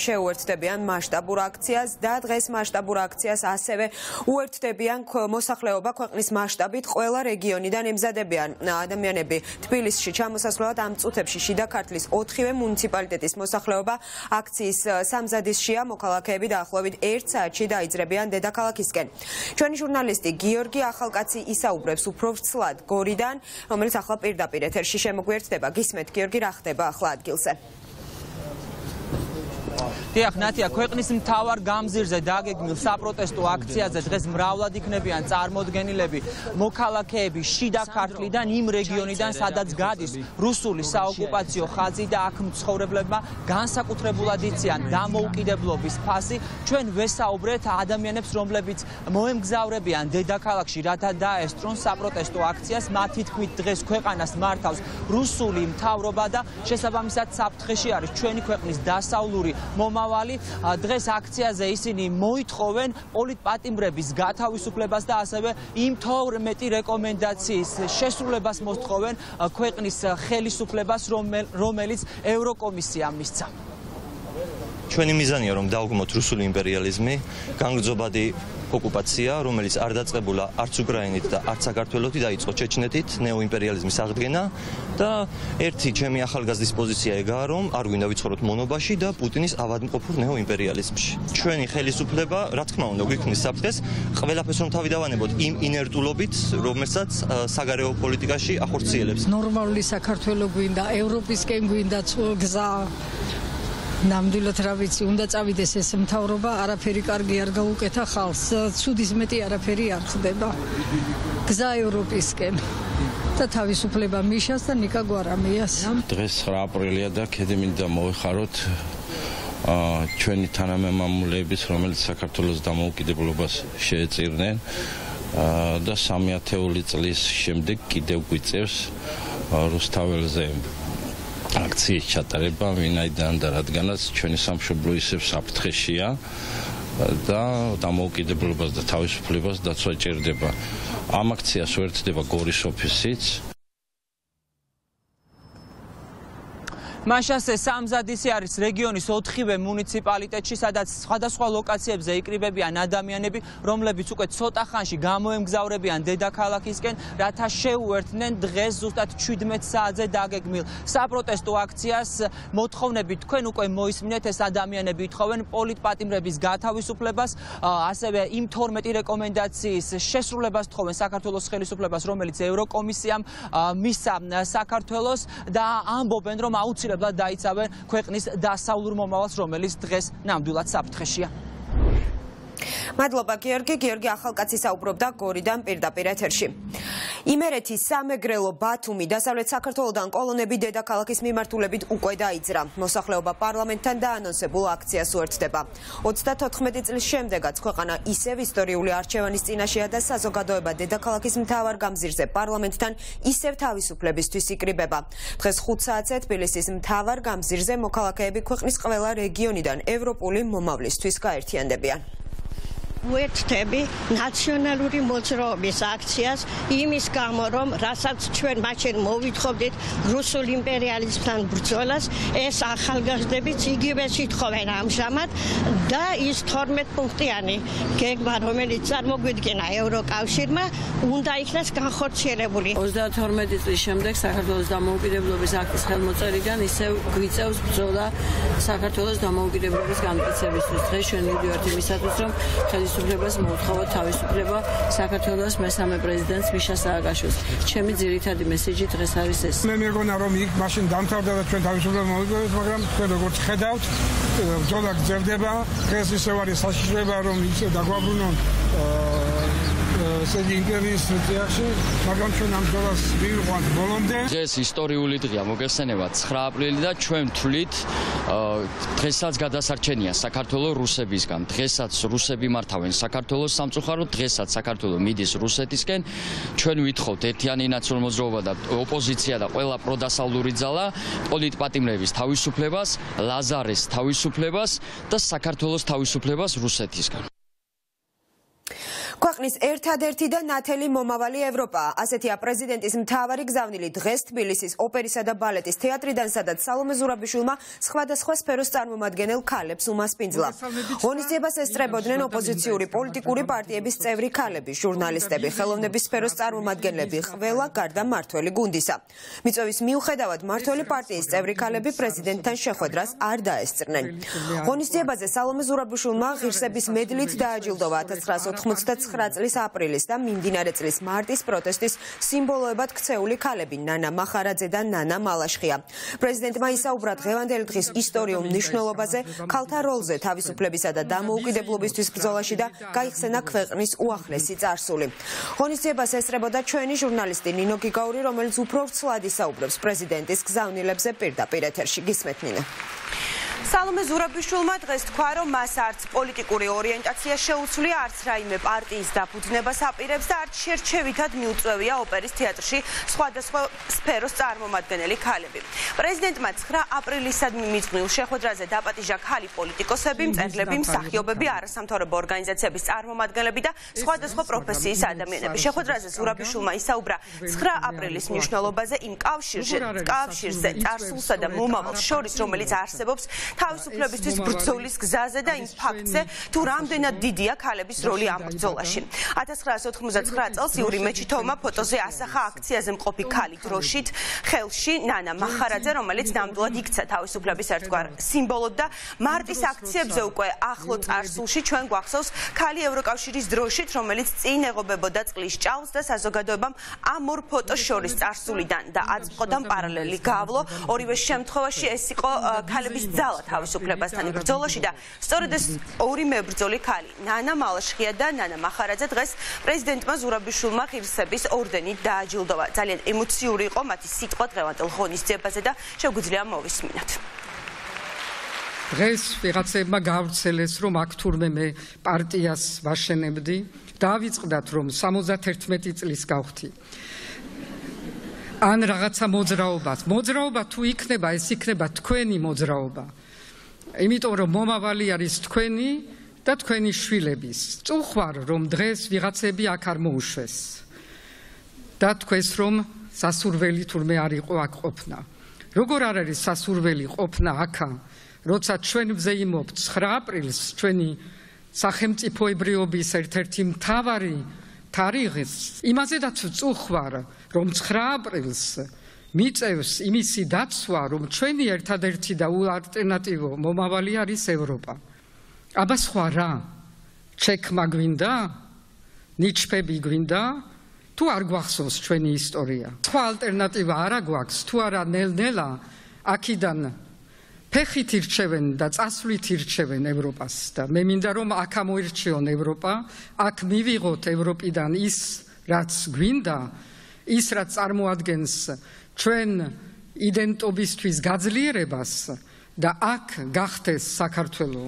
შეუერთდებიან მასშტაბურ აქციას და დღეს მასშტაბურ აქციას ასევე უერთდებიან მოსახლეობა ქვეყნის მასშტაბით ყველა რეგიონიდან ემზადებიან ადამიანები თბილისში ჩამოსასვლელად ამ წუთებში შიდა ქართლის 4-ვე მუნიციპალიტეტის მოსახლეობა აქციის სამზადისშია, მოქალაქეები დაახლოებით 1 საათში დაიძრებიან დედაქალაქისკენ. ჩვენი ჟურნალისტი გიორგი ახალკაცი ისაუბრებს უფრო ვრცლად გორიდან, რომელიც ახლა პირდაპირ ეთერში შემოგვიერთდება. გისმენთ გიორგი, რა ხდება ახლა ადგილზე? დიახ, ნათია, ქვეყნის მთავარ გამზირზე დაგეგმილ საპროტესტო აქციაზე დღეს მრავლად იქნებიან წარმოდგენილები, მოქალაქეები შიდა ქართლიდან, იმ რეგიონიდან, სადაც გადის რუსული საოკუპაციო ხაზი და აქ მცხოვრებლებმა განსაკუთრებულად იციან დამოუკიდებლობის ფასი. ჩვენ ვესაუბრეთ ადამიანებს, რომლებიც მოემგზავრებიან დედაქალაქში, რათა დაესწრონ საპროტესტო აქციას. მათი თქმით, დღეს ქვეყანას მართავს რუსული მთავრობა და შესაბამისად საფრთხეში არის ჩვენი ქვეყნის დასავლური მომავალი. დღეს აქციაზე ისინი მოითხოვენ პოლიტპატიმრების გათავისუფლებას და ასევე იმ 12 რეკომენდაციის შესრულებას მოსთხოვენ ქვეყნის ხელისუფლებას, რომელიც ევროკომისიამ მისცა. ჩვენი მიზანია რომ დავგმოთ რუსული იმპერიალიზმი, განგრძობადი ოკუპაცია, რომელიც არ დაწყებულა არც უკრაინით და არც საქართველოსით, დაიწყო ჩეჩნეთით, ნეოიმპერიალიზმის აღდგენა და ერთი ჩემი ახალგაზრდის პოზიცია ეგაა, რომ არ გვინდა ვიცხოვროთ მონობაში და პუტინის ავადმყოფურ ნეოიმპერიალიზმში. ჩვენი ხელისუფლება, რა თქმა უნდა, გვიქმნის საფრთხეს, ყველაფერს რომ თავი დავანებოთ იმ ინერტულობით, რომელსაც საგარეო პოლიტიკაში ახორციელებს. ნორმალური საქართველო გვინდა, ევროპისკენ გვინდა გზა. ნამდვილად რა ვიცი, უნდა წავიდეს ეს მთავრობა, არაფერი კარგი არ გაუკეთა ხალხს, ცუდის მეტი არაფერი არ ხდება. გზა ევროპისკენ და თავისუფლება მიშას და ნიკა გვარამიას. დღეს 9 აპრილია და ქედი მინდა მოვეხაროთ ჩვენი თანამემამულეების, რომელიც საქართველოს დამოუკიდებლობას შეეწირნენ და 3 წლის შემდეგ კიდევ გვიწევს რუსთაველზე აქციის ჩატარება, ვინაიდან და რადგანაც ჩვენი სამშობლო ისევ საფრთხეშია და დამოუკიდებლობას და თავისუფლებას დაცვა ჭირდება. ამ აქციას უერთდება გორის ოფისიც. მაშასე სამზადისი არის რეგიონის 4-ვე მუნიციპალიტეტში, სადაც სხვადასხვა ლოკაციებზე იკრიბებიან ადამიანები, რომლებიც უკვე ცოტა ხანში გამოემგზავრებიან დედაქალაქისკენ, რათა შეუერთდნენ დღეს ზუსტად 17 საათზე დაგეგმილ საპროტესტო აქციას. მოთხოვნები თქვენ უკვე მოისმინეთ, ეს ადამიანები ითხოვენ პოლიტპატიმრების გათავისუფლებას, ასევე იმ 12 რეკომენდაციის შესრულებას თხოვენ საქართველოს ხელისუფლებას, რომელიც ევროკომისიამ მისცა საქართველოს და ამბობენ, რომ აუცილებლად დაიცავენ ქვეყნის დასავლურ მომავალს, რომელიც დღეს ნამდვილად საფრთხეშია. მადლობა გიორგი ახალკაცი საუბრობდა გორიდან პირდაპირ ეთერში. იმერეთის სამეგრელო ბათუმი დასავლეთ საქართველოდან კოლონები დედაქალაქის მიმართულებით უკვე დაიძრა. მოსახლეობა პარლამენტთან დაანონსებულ აქციას უერთდება. 34 წლის შემდეგაც ქვეყანა ისევ ისტორიული არჩევანის წინაშეა და საზოგადოება დედაქალაქის მთავარ გამზირზე პარლამენტთან ისევ თავისუფლებისთვის იკრიბება. დღეს 5 საათზე თბილისის მთავარ გამზირზე მოქალაქეები ქვეყნის ყველა რეგიონიდან ევროპული მომავლისთვის გაერთიანდებიან. უერთდები ნაციონალური მოძრაობის აქციას იმის გამო, რომ რასაც ჩვენ მაშინ მოვითხოვდით რუსულ იმპერიალიზმთან ბრძოლას, ეს ახალგაზრდებიც იგივეს ითხოვენ ამჟამად და ის 12 პუნქტიანი გეგმა, რომელიც წარმოგვიდგინა ევროკავშირმა, უნდა იქნას განხორციელებული. 32 წლის შემდეგ საქართველოს დამოუკიდებლობის აქტის ხელმოწერიდან ისევ გვიწევს ბრძოლა საქართველოს დამოუკიდებლობის განმტკიცებისთვის. დღეს ჩვენ მივდივართ იმისათვის, რომ ხელისუფლებას მოუთხოვოთ თავისუფლება საქართველოს მესამე პრეზიდენტს მიშა სააკაშვილს. ჩემი ძირითადი მესეჯი დღეს არის ეს. მე მეგონა რომ იქ მაშინ დამთავრდა და ჩვენ თავისუფლება მოვიწყდით, მაგრამ თქვენ როგორც ხედავთ, ბრძოლა გრძელდება. დღეს ისევ არის საშიშროება, რომ ისე დაგვაბრუნონ ესე იგი იმპერიის წიაღში, მაგრამ ჩვენ ამ ბრძოლას მივიყვანთ ბოლომდე. ეს ისტორიული დღეა, მოგეხსენება 9 აპრილი და ჩვენ თვლით დღესაც გადასარჩენია საქართველოს რუსებისგან. დღესაც რუსები მართავენ საქართველოს სამწუხაროდ, დღესაც საქართველო მიდის რუსეთისკენ. ჩვენ ვითხოვთ ერთიანი ნაციონალური მოძრაობა და ოპოზიცია და ყველა პროდასავლური ძალა პოლიტპატიმრების თავისუფლებას, ლაზარის თავისუფლებას და საქართველოს თავისუფლებას რუსეთისგან. ქვეყნის ერთადერთი და ნათელი მომავალი ევროპაა. ასეთია პრეზიდენტის მთავარი გზავნილი დღეს თბილისის ოპერისა და ბალეტის თეატრიდან, სადაც სალომე ზურაბიშვილმა სხვადასხვა სფეროს წარმომადგენელ ქალებს უმასპინძლა. ღონისძიებას ესწრებოდნენ ოპოზიციური პოლიტიკური პარტიების წევრი ქალები, ჟურნალისტები, ხელოვნების სფეროს წარმომადგენლები, ყველა გარდა მმართველი გუნდისა. მიწვევის მიუხედავად, მმართველი პარტიის წევრი ქალები პრეზიდენტთან შეხვედრას არ დაესწრნენ. ღონისძიებაზე სალომე ზურაბიშვილმა ღირსების მედლით დააჯილდოვა 1989 წლის აპრილის და მიმდინარე წლის მარტის პროტესტის სიმბოლოებად ქცეული ქალები ნანა მახარაძე და ნანა მალაშხია. პრეზიდენტმა ისაუბრა დღევანდელი დღის ისტორიულ მნიშვნელობაზე, ქალთა როლზე თავისუფლებისა და დამოუკიდებლობისთვის ბრძოლაში და გაიხსენა ქვეყნის უახლესი წარსული. ღონისძიებას ესწრებოდა ჩვენი ჟურნალისტი ნინო გიგაური, რომელიც უფრო ვრცლად ისაუბრებს პრეზიდენტის გზავნილებზე პირდაპირ ეთერში. გისმენთ ნინო. სალომე ზურაბიშვილმა დღეს თქვა, რომ მას არც პოლიტიკური ორიენტაცია შეუცვლია, არც რაიმე პარტიის დაფუძნებას აპირებს და არც შერჩევითად მიუწვევია ოპერის თეატრში სხვადასხვა სფეროს წარმომადგენელი ქალები. პრეზიდენტმა 9 აპრილისადმი მიძღვნილ შეხვედრაზე დაპატიჟა ქალი პოლიტიკოსები, მწერლები, მსახიობები, არასამთავრობო ორგანიზაციების წარმომადგენლები და სხვადასხვა პროფესიის ადამიანები. შეხვედრაზე ზურაბიშვილმა ისაუბრა 9 აპრილის მნიშვნელობაზე, იმ კავშირზე წარსულსა და მომავალს შორის, რომელიც არსებობს თავისუფლებისთვის ბრძოლის გზაზე და იმ ფაქტზე, თუ რამდენად დიდია ქალების როლი ამ ბრძოლაში. 1999 წელს იური მეჩითოვმა ფოტოზე ასახა აქციაზე მყოფი ქალი დროშით, ხელში ნანა მახარაძე, რომელიც ნამდვილად იქცა თავისუფლების ერთგვარ სიმბოლოდ და მარტის აქციებზე უკვე ახლო წარსულში ჩვენ გვახსოვს ქალი ევროკავშირის დროშით, რომელიც წინ ეღობებოდა წყლის ჭაილს და საზოგადოებამ ამ ორ ფოტოს შორის წარსულიდან და აწმყოდან პარალელი გაავლო. ორივე შემთხვევაში ეს იყო ქალების ძალა თავისუფლებასთან ბრძოლაში და სწორედ ეს ორი მებრძოლი ქალი, ნანა მალაშხია და ნანა მახარაძე დღეს პრეზიდენტმა ზურაბიშვილმა ღირსების ორდენით დააჯილდოვა. ძალიან ემოციური იყო მათი სიტყვა დღევანდელ ღონისძიებაზე და შეგვიძლია მოვისმინოთ. დღეს ვიღაცებმა გავრცელეს, რომ აქ თურმე მე პარტიას ვაშენებდი, დავიწყდათ, რომ 71 წლის გავხდი. ან რაღაცა მოძრაობა თუ იქნება, ეს იქნება თქვენი მოძრაობა. იმიტომ რომ მომავალი არის თქვენი და თქვენი შვილების. წუხვარ რომ დღეს ვიღაცები აქ არ მოუშვეს. და თქვენს რომ სასურველი თურმე არ იყო აქ ყოფნა. როგორ არ არის სასურველი ყოფნა აქა, როცა ჩვენ ვზეიმობთ 9 აპრილს ჩვენი სახელმწიფოებრიობის ერთ-ერთი მთავარი თარიღის, იმაზედაც წუხვარ რომ 9 აპრილს მიწევს იმისი დაცვა, რომ ჩვენი ერთადერთი და ალტერნატივო მომავალი არის ევროპა. აბა სხვა რა? ჩექმა გვინდა? ნიჩფები გვინდა? თუ არ გვახსოვს ჩვენი ისტორია? სხვა ალტერნატივა არა გვაქვს, თუ არა ნელ-ნელა აქედან ფეხით ირჩევენ და წასვლით ირჩევენ ევროპას და მე მინდა რომ აქ ამოირჩიონ ევროპა, აქ მივიღოთ ევროპიდან ის, რაც გვინდა, ის რაც წარმოადგენს ჩვენ იდენტობისთვის გაძლიერებას და აქ გახდეს საქართველო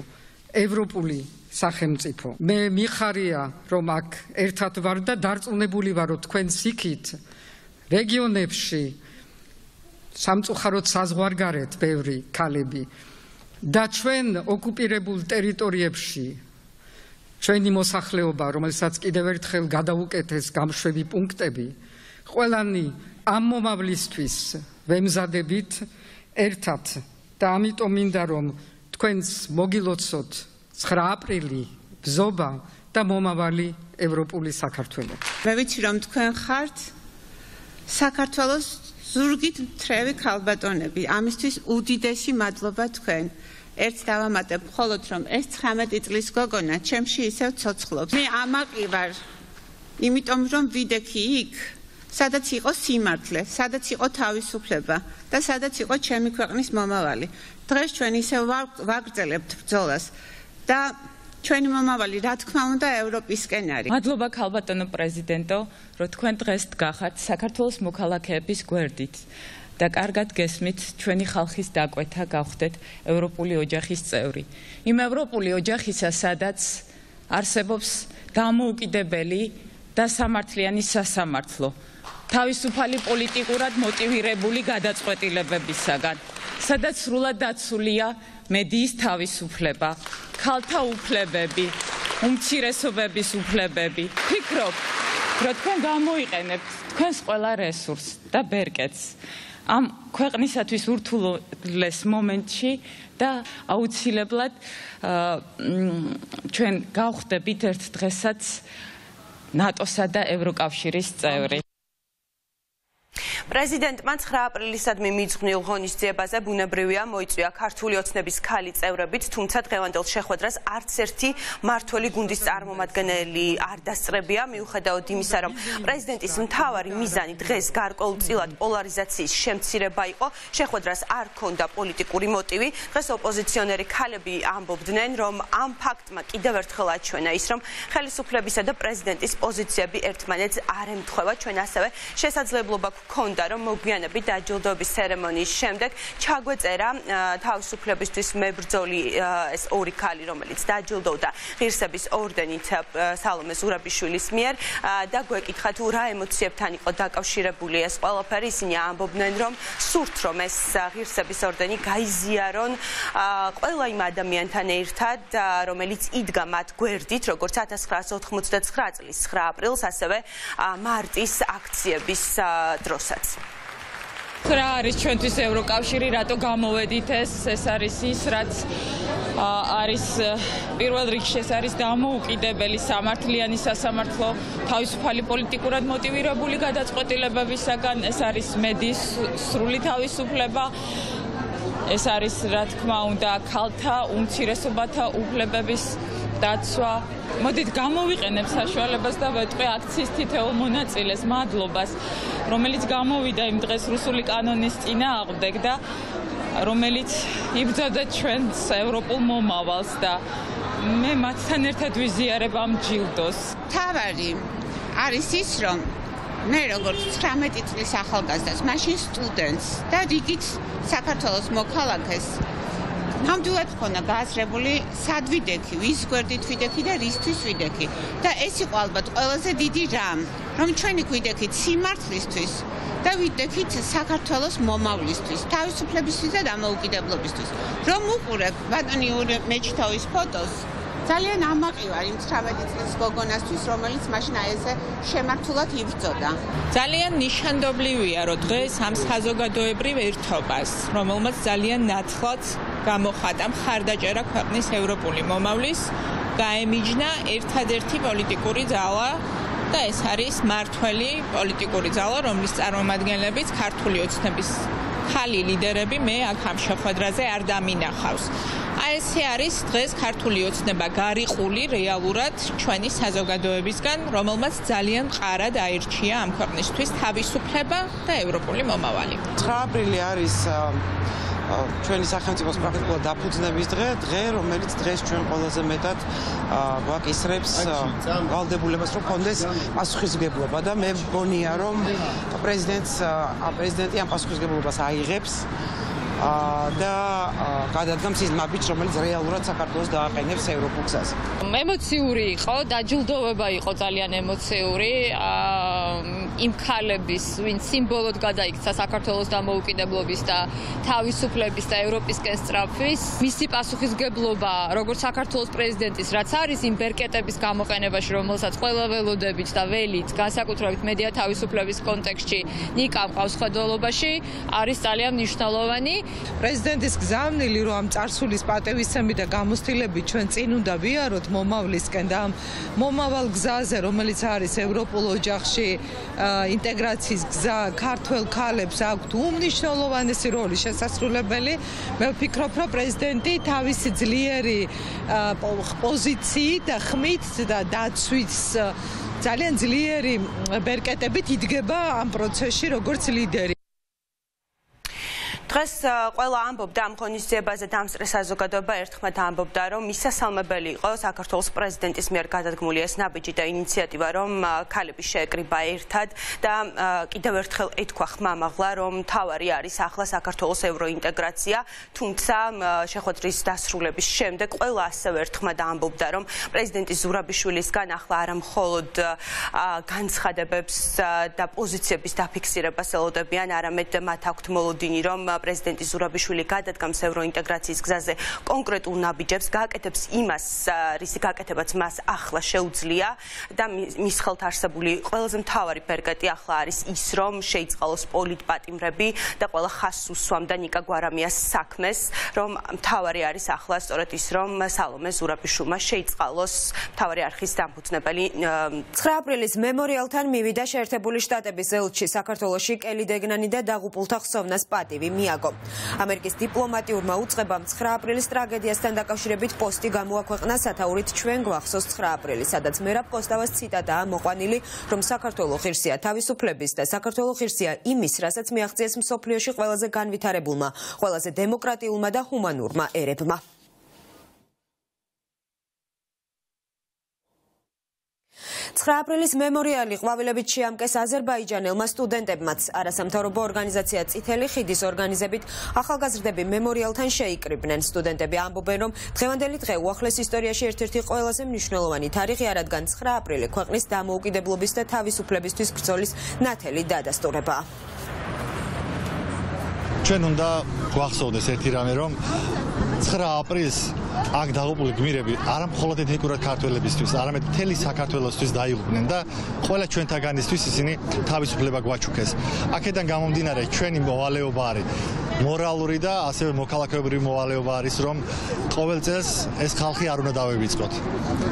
ევროპული სახელმწიფო. მე მიხარია რომ აქ ერთად ვარ და დარწმუნებული ვარ რომ თქვენ იქით რეგიონებში სამწუხაროდ საზღვარგარეთ ბევრი ქალები და ჩვენ ოკუპირებულ ტერიტორიებში ჩვენი მოსახლეობა, რომელსაც კიდევ ერთხელ გადაუკეთეს გამშვები პუნქტები, ყველანი ამ მომავლისთვის ვემზადებით ერთად და ამიტომ მინდა რომ თქვენს მოგილოცოთ 9 აპრილი ბზობა და მომავალი ევროპული საქართველო. მე ვიცი რომ თქვენ ხართ საქართველოს ზურგით მთრევი ქალბატონები, ამისთვის უდიდესი მადლობა თქვენ. ერთ დავამატებ მხოლოდ რომ ეს 19 წლის გოგონა ჩემში ისევ ცოცხლობს. მე ამაყი ვარ, იმიტომ რომ ვიდექი იქ, სადაც იყო სიმართლე, სადაც იყო თავისუფლება და სადაც იყო ჩემი ქვეყნის მომავალი. დღეს ჩვენ ისევ ვაგრძელებთ ბრძოლას და ჩვენი მომავალი რა თქმა უნდა ევროპისკენ არის. მადლობა ქალბატონო პრეზიდენტო, რომ თქვენ დღეს დგახართ საქართველოს მოქალაქეების გვერდით და კარგად გესმით ჩვენი ხალხის დაკვეთა გავხდეთ ევროპული ოჯახის წევრი. იმ ევროპული ოჯახისა, სადაც არსებობს დამოუკიდებელი და სამართლიანი სასამართლო, თავისუფალი პოლიტიკურად მოტივირებული გადაწყვეტილებებისაგან, სადაც სრულად დაცულია მედიის თავისუფლება, ქალთა უფლებები, უმცირესობების უფლებები. ვფიქრობ, რომ თქვენ გამოიყენებთ თქვენს ყველა რესურსს და ბერკეტს ამ ქვეყნისათვის ურთულეს მომენტში და აუცილებლად ჩვენ გავხდებით ერთ დღესაც ნატოსა და ევროკავშირის წევრი. პრეზიდენტმა 9 აპრილისადმი მიძღვნილ ღონისძიებაზე ბუნებრივია მოიწვია ქართული ოცნების ქალი წევრებით, თუმცა დღევანდელ შეხვედრას არც ერთი მმართველი გუნდის წარმომადგენელი არ დასწრებია, მიუხედავად იმისა, რომ პრეზიდენტის მთავარი მიზანი დღეს გარკვეულწილად პოლარიზაციის შემცირება იყო, შეხვედრას არ ჰქონდა პოლიტიკური მოტივი. დღეს ოპოზიციონერი ქალები ამბობდნენ, რომ ამ ფაქტმა კიდევ ერთხელ აჩვენა ის, რომ ხელისუფლებისა და პრეზიდენტის პოზიციები ერთმანეთს არ ემთხვევა. ჩვენ ასევე შესაძლებლობა გქონდა, რომ მოგვიანებით დაჯილდოების ცერემონიის შემდეგ ჩაგვეწერა თავისუფლებისთვის მებრძოლი ეს ორი ქალი, რომელიც დაჯილდოვდა ღირსების ორდენით სალომე ზურაბიშვილის მიერ და გვეკითხა თუ რა ემოციებთან იყო დაკავშირებული ეს ყველაფერი. ისინი ამბობდნენ, რომ სურთ, რომ ეს ღირსების ორდენი გაიზიარონ ყველა იმ ადამიანთან ერთად, რომელიც იდგა მათ გვერდით, როგორც 1989 წლის 9 აპრილს, ასევე მარტის აქციების დროსაც. რა არის ჩვენთვის ევროკავშირი, რატო გამოვედით ეს არის ის, რაც არის პირველ რიგში ეს არის დამოუკიდებელი სამართლიანი სასამართლო, თავისუფალი პოლიტიკურად მოტივირებული გადაწყვეტილებებისაგან, ეს არის მედიის სრული თავისუფლება, ეს არის რა თქმა უნდა ქალთა უმცირესობათა უფლებების დაცვა. მოდით გამოვიყენებ საშუალებას და ვეტყვი აქციის თითოეულ მონაწილეს მადლობას, რომელიც გამოვიდა იმ დღეს რუსული კანონის წინააღმდეგ და რომელიც იბრძოდა ჩვენს ევროპულ მომავალს და მე მათთან ერთად ვიზიარებ ამ ჯილდოს. თავარი არის ის, რომ მე როგორც 19 წლის ახალგაზრდას, მაშინ სტუდენტს და რიგით საქართველოს მოქალაქეს ნამდვილად ხონა გააზრებული სად ვიდექი, ვის გვერდით ვიდექი და რისთვის ვიდექი. და ეს იყო ალბათ ყველაზე დიდი რამ, რომ ჩვენი გვიდექით სიმართლისთვის და ვიდექით საქართველოს მომავლისთვის, თავისუფლებისთვის და დამოუკიდებლობისთვის. რომ უყურებ ბატონი მეჩითავის ფოტოს, ძალიან ამაყი ვარ იმ 19 წლის გოგონასთვის, რომელიც მაშინ აი ესე შემართულად იბრძოდა. ძალიან ნიშანდობლივია, რომ დღეს ამ საზოგადოებრივ ერთობას, რომელმაც ძალიან ნათლად გამოხატა მხარდაჭერა ქვეყნის ევროპული მომავლის, გაემიჯნა ერთადერთი პოლიტიკური ძალა და ეს არის მართველი პოლიტიკური ძალა, რომლის წარმომადგენლებიც ქართული ოცნების ხალი ლიდერები მე აქ ამ შეხვედრაზე არ დამინახავს. აი ესე არის დღეს ქართული ოცნება გარიყული რეალურად ჩვენი საზოგადოებისგან, რომელმაც ძალიან მყარად აირჩია ამ ქვეყნისთვის თავისუფლება და ევროპული მომავალი. 9 აპრილი არის ჩვენი სახელმწიფოს პრაქტიკულად დაფუძნების დღე, რომელიც დღეს ჩვენ ყველაზე მეტად გვაკისრებს ვალდებულებას, რომ კონდეს პასუხისმგებლობა და მე მგონია, რომ პრეზიდენტი ამ პასუხისმგებლობას აიღებს და გადადგამს ის მაბიჯს, რომელიც რეალურად საქართველოს დააყენებს ევროპულ გზაზე. ემოციური იყო, დაჯილდოვება იყო ძალიან ემოციური. იმ ქალების, ვინც სიმბოლოდ გადაიქცა საქართველოს დამოუკიდებლობის და თავისუფლების და ევროპისკენ სწრაფვის, მისი პასუხისმგებლობა, როგორც საქართველოს პრეზიდენტის, რაც არის იმ ბერკეტების გამოყენებაში, რომელსაც ყველა ველოდებით და ველით, განსაკუთრებით მედია თავისუფლების კონტექსტში ნიკა მყავს ხედველობაში, არის ძალიან მნიშვნელოვანი. პრეზიდენტის გზავნილი, რომ ამ წარსულის პატევისცემი და გამოცდილები ჩვენ წინ უნდა ვიაროთ მომავლისკენ და ამ მომავალ გზაზე, რომელიც არის ევროპულ ოჯახში ინტეგრაციის გზა, ქართველ ქალებს აქვთ უმნიშვნელოვანესი როლი შესასრულებელი. მე ვფიქრობ, რომ პრეზიდენტი თავისი ძლიერი პოზიციით და ხმით და დაცვის ძალიან ძლიერი ბერკეტებით იდგება ამ პროცესში როგორც ლიდერი. დღეს ყველა ამბობდა ამ ღონისძიებაზე დამსწრე საზოგადოება ერთხმად ამბობდა, რომ მისასალმებელი იყო საქართველოს პრეზიდენტის მიერ გადადგმული ეს ნაბიჯი და ინიციატივა, რომ ქალები შეეკრიბა ერთად და კიდევ ერთხელ ეთქვა ხმამაღლა, რომ მთავარი არის ახლა საქართველოს ევროინტეგრაცია, თუმცა შეხვედრის დასრულების შემდეგ ყველა ასევე ერთხმად ამბობდა, რომ პრეზიდენტი ზურაბიშვილისგან ახლა არა მხოლოდ განცხადებებს და პოზიციების დაფიქსირებას ელოდებიან, არამედ მათ აქვთ მოლოდინი, რომ პრეზიდენტი ზურაბიშვილი გადადგამს ევროინტეგრაციის გზაზე კონკრეტულ ნაბიჯებს, გააკეთებს იმას, რისი გაკეთებაც მას ახლა შეუძლია და მის ხელთ არსებული ყველაზე მთავარი ბერკეტი ახლა არის ის, რომ შეიწყალოს პოლიტპატიმრები და ყველა ხაზს უსვამდა ნიკა გვარამიას საქმეს, რომ მთავარი არის ახლა სწორედ ის, რომ სალომე ზურაბიშვილმა შეიწყალოს მთავარი არხის დამფუძნებელი 9 აპრილის მემორიალთან მივიდა შეერთებული შტატების ელჩი საქართველოში კელი დეგნანი და დაღუპულთა ხსოვნას პატივი მიაგო. ამერიკის დიპლომატიურმა უწყებამ 9 აპრილის ტრაგედიასთან დაკავშირებით პოსტი გამოაქვეყნა სათაურით ჩვენ გვახსოვს 9 აპრილი, სადაც მერაბ კოსტავას ციტატაა მოყვანილი, რომ საქართველო ღირსია თავისუფლების და საქართველო ღირსია იმის, რასაც მიაღწიეს მსოფლიოში ყველაზე განვითარებულმა, ყველაზე დემოკრატიულმა და ჰუმანურმა ერებმა. 9 აპრილის მემორიალი ყვავილებით შეამკეს აზერბაიჯანელმა სტუდენტებმაც. არასამთავრობო ორგანიზაცია წითელი ხიდის ორგანიზებით ახალგაზრდები მემორიალთან შეიკრიბნენ. სტუდენტები ამბობენ, რომ დღევანდელი დღე უახლეს ისტორიაში ერთ-ერთი ყველაზე მნიშვნელოვანი თარიღია, რადგან 9 აპრილი ქვეყნის დამოუკიდებლობის და თავისუფლებისთვის ბრძოლის ნათელი დადასტურებაა. ჩვენ უნდა გვახსოვდეს ერთი რამე, რომ 9 აპრილს აქ დაღუპული გმირები არა მხოლოდ ეთნიკურად ქართველებისთვის, არამედ მთელი საქართველოსთვის დაიღუპნენ და ყველა ჩვენთაგანისთვის ისინი თავისუფლება გვაჩუქეს. აქედან გამომდინარე ჩვენი მოვალეობა არის მორალური და ასევე მოქალაქეობრივი მოვალეობა არის, რომ ყოველ წელს ეს ხალხი არ უნდა დავივიწყოთ.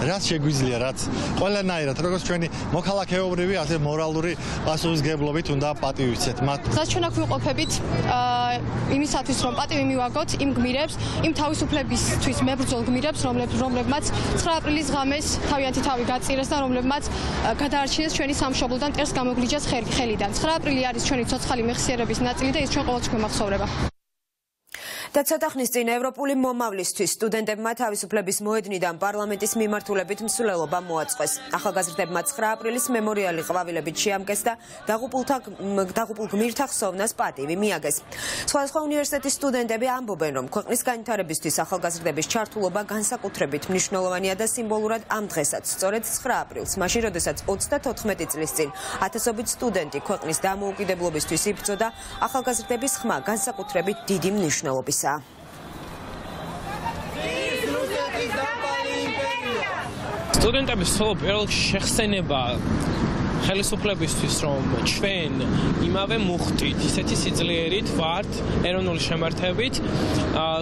რაც შეგვიძლია, რაც ყველანაირად, როგორც ჩვენი მოქალაქეობრივი, ასევე მორალური პასუხისმგებლობით უნდა პატივი ვიცეთ მათ. დღეს ჩვენ აქ ვიყოფებით იმისათვის, რომ პატივი მივაგოთ იმ გმირებს, იმ თავისუფლებისთვის მებრძოლ გმირებს, რომლებმაც 9 აპრილის ღამეს თავიანთი თავი გაწირეს და რომლებმაც გადაარჩინეს ჩვენი სამშობლოდან მტერს გამოგვლიჯას ხელიდან. 9 აპრილი არის ჩვენი ცოცხალი მეხსიერების ნაწილი და ის ჩვენ ყოველთვის გვემახსოვრება. და ცოტა ხნის წინ ევროპული მომავლისთვის სტუდენტებმა თავისუფლების მოედნიდან პარლამენტის მიმართულებით მსვლელობა მოაწყვეს. ახალგაზრდებმა 9 აპრილის მემორიალი ყვავილებით შეამკეს და დაღუპულ გმირთა ხსოვნას პატივი მიაგეს. სხვადასხვა უნივერსიტეტის სტუდენტები ამბობენ, რომ ქვეყნის განვითარებისთვის ახალგაზრდების ჩართულობა განსაკუთრებით მნიშვნელოვანია და სიმბოლურად ამ დღესაც, სწორედ 9 აპრილს, მაშინ როდესაც 34 წლის წინ ათასობით სტუდენტი ქვეყნის დამოუკიდებლობისთვის იბრძოდა, ახალგაზრდების ხმა განსაკუთრებით დიდი მნიშვნელობისაა. სტუდენტების სოლო პირველ შეხსენება ხელისუფლებისთვის, რომ ჩვენ იმავე მუხტით, ისეთი სიძლიერით ვართ ეროვნული შემართებით,